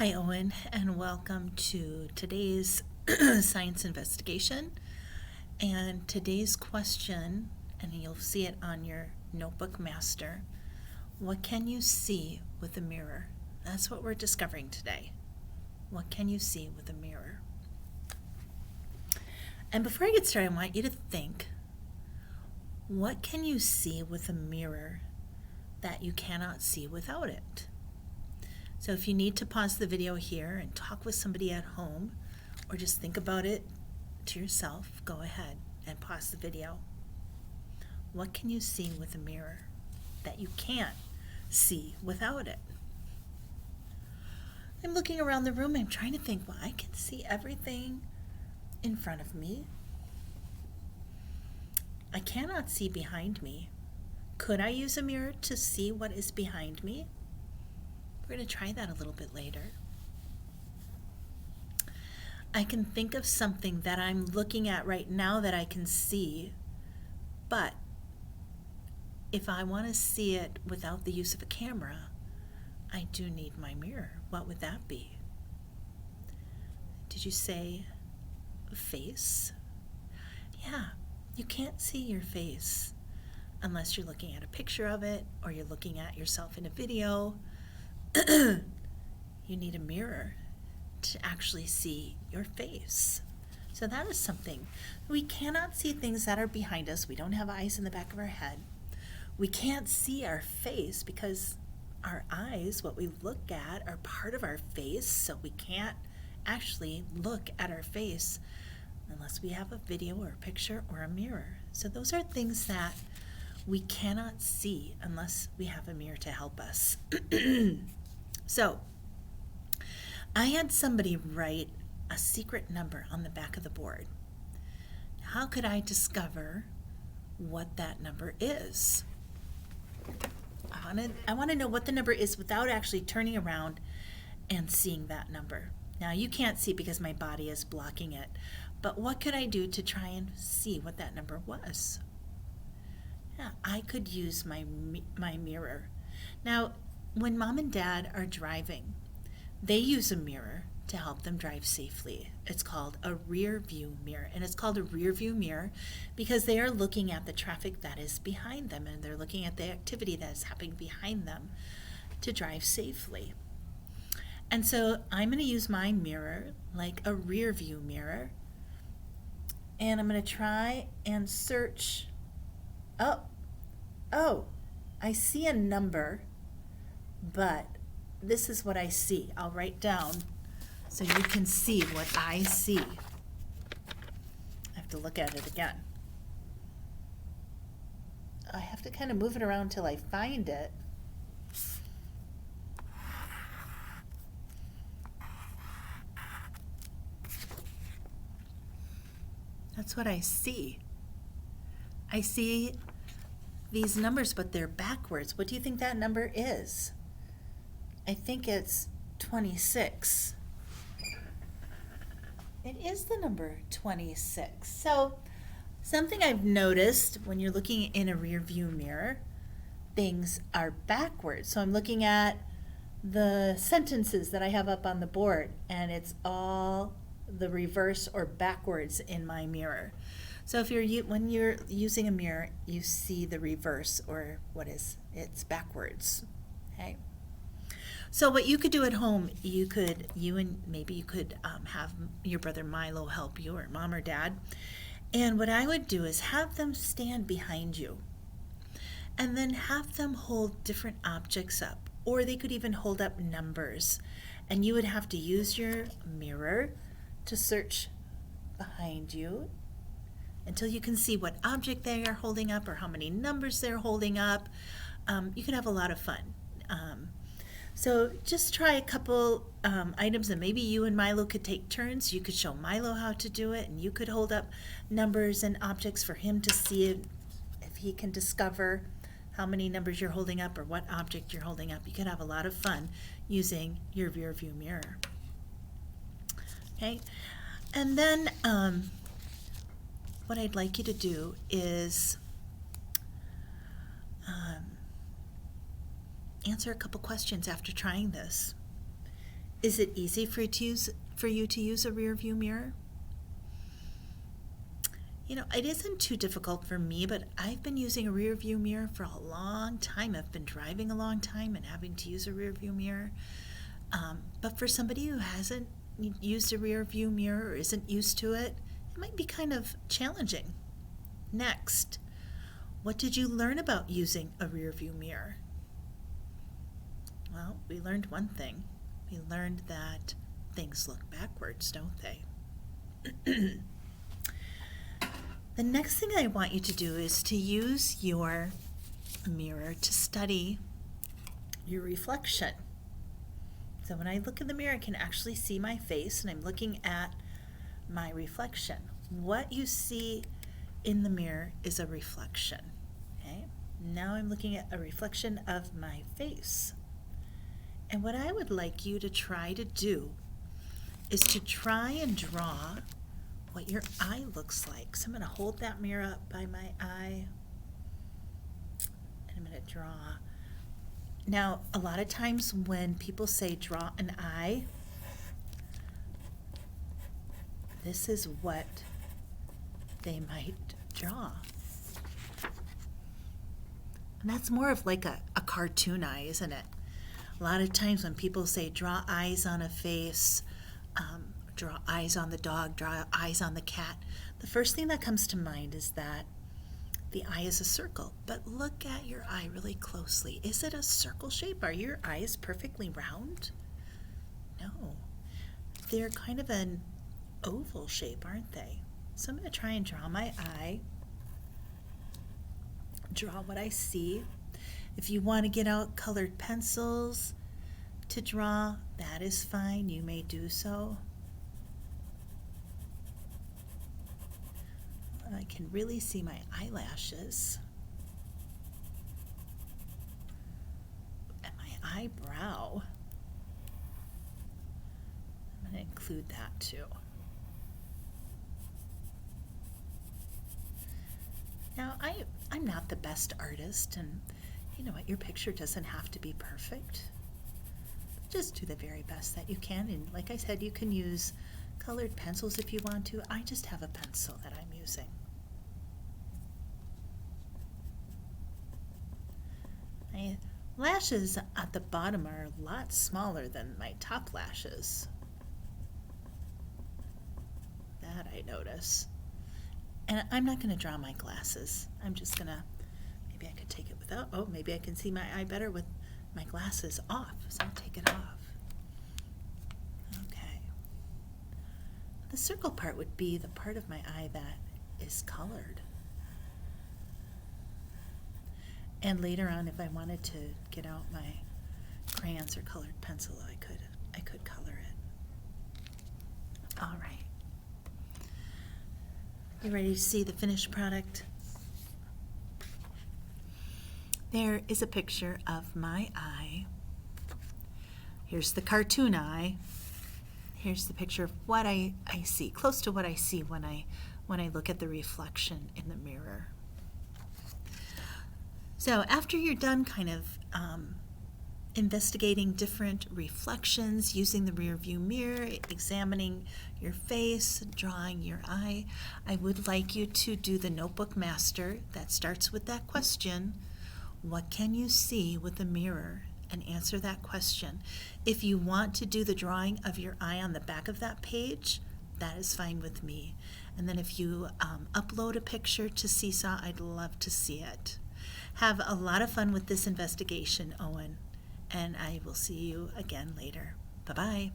Hi, Owen, and welcome to today's science investigation. And today's question, and you'll see it on your notebook master, what can you see with a mirror? That's what we're discovering today. What can you see with a mirror? And before I get started, I want you to think, what can you see with a mirror that you cannot see without it? So if you need to pause the video here and talk with somebody at home, or just think about it to yourself, go ahead and pause the video. What can you see with a mirror that you can't see without it? I'm looking around the room, I'm trying to think, well, I can see everything in front of me. I cannot see behind me. Could I use a mirror to see what is behind me? We're going to try that a little bit later. I can think of something that I'm looking at right now that I can see, but if I want to see it without the use of a camera, I do need my mirror. What would that be? Did you say face? Yeah, you can't see your face unless you're looking at a picture of it or you're looking at yourself in a video. You need a mirror to actually see your face. So that is something. We cannot see things that are behind us. We don't have eyes in the back of our head. We can't see our face because our eyes, what we look at, are part of our face, so we can't actually look at our face unless we have a video or a picture or a mirror. So those are things that we cannot see unless we have a mirror to help us. So, I had somebody write a secret number on the back of the board. How could I discover what that number is? I want to know what the number is without actually turning around and seeing that number. Now, you can't see because my body is blocking it, but what could I do to try and see what that number was? Yeah, I could use my mirror. Now, when mom and dad are driving, they use a mirror to help them drive safely. It's called a rear view mirror, and it's called a rear view mirror because they are looking at the traffic that is behind them, and they're looking at the activity that is happening behind them to drive safely. And so I'm going to use my mirror like a rear view mirror, and I'm going to try and search. Oh, I see a number, but this is what I see. I'll write down so you can see what I see. I have to look at it again. I have to kind of move it around till I find it. That's what I see. I see these numbers, but they're backwards. What do you think that number is? I think it's 26. It is the number 26. So something I've noticed when you're looking in a rear view mirror, things are backwards. So I'm looking at the sentences that I have up on the board, and it's all the reverse or backwards in my mirror. So if when you're using a mirror, you see the reverse, or it's backwards. Okay. So what you could do at home, you could have your brother Milo help you, or mom or dad. And what I would do is have them stand behind you, and then have them hold different objects up, or they could even hold up numbers. And you would have to use your mirror to search behind you until you can see what object they are holding up or how many numbers they're holding up. You could have a lot of fun. So just try a couple items, and maybe you and Milo could take turns. You could show Milo how to do it, and you could hold up numbers and objects for him to see if he can discover how many numbers you're holding up or what object you're holding up. You could have a lot of fun using your rear view mirror. Okay, and then what I'd like you to do is answer a couple questions after trying this. Is it easy for you to use a rear view mirror? You know, it isn't too difficult for me, but I've been using a rear view mirror for a long time. I've been driving a long time and having to use a rear view mirror. But for somebody who hasn't used a rear view mirror or isn't used to it, it might be kind of challenging. Next, what did you learn about using a rear view mirror? Well, we learned one thing. We learned that things look backwards, don't they? The next thing I want you to do is to use your mirror to study your reflection. So when I look in the mirror, I can actually see my face, and I'm looking at my reflection. What you see in the mirror is a reflection. Okay? Now I'm looking at a reflection of my face. And what I would like you to try to do is to try and draw what your eye looks like. So I'm going to hold that mirror up by my eye, and I'm going to draw. Now, a lot of times when people say draw an eye, this is what they might draw. And that's more of like a cartoon eye, isn't it? A lot of times when people say draw eyes on a face, draw eyes on the dog, draw eyes on the cat, the first thing that comes to mind is that the eye is a circle. But look at your eye really closely. Is it a circle shape? Are your eyes perfectly round? No. They're kind of an oval shape, aren't they? So I'm going to try and draw my eye, draw what I see. If you want to get out colored pencils to draw, that is fine. You may do so. I can really see my eyelashes and my eyebrow. I'm going to include that too. Now, I'm not the best artist, and you know what, your picture doesn't have to be perfect. Just do the very best that you can, and like I said, you can use colored pencils if you want to. I just have a pencil that I'm using. My lashes at the bottom are a lot smaller than my top lashes. That I notice. And I'm not going to draw my glasses. I'm just going to, maybe I could take it without, oh, maybe I can see my eye better with my glasses off. So I'll take it off. Okay. The circle part would be the part of my eye that is colored. And later on, if I wanted to get out my crayons or colored pencil, I could color it. All right. You ready to see the finished product? There is a picture of my eye. Here's the cartoon eye. Here's the picture of what I see, close to what I see when I look at the reflection in the mirror. So after you're done kind of investigating different reflections, using the rear view mirror, examining your face, drawing your eye, I would like you to do the Notebook Master that starts with that question, what can you see with the mirror? And answer that question. If you want to do the drawing of your eye on the back of that page, that is fine with me. And then if you upload a picture to Seesaw, I'd love to see it. Have a lot of fun with this investigation, Owen, and I will see you again later. Bye-bye.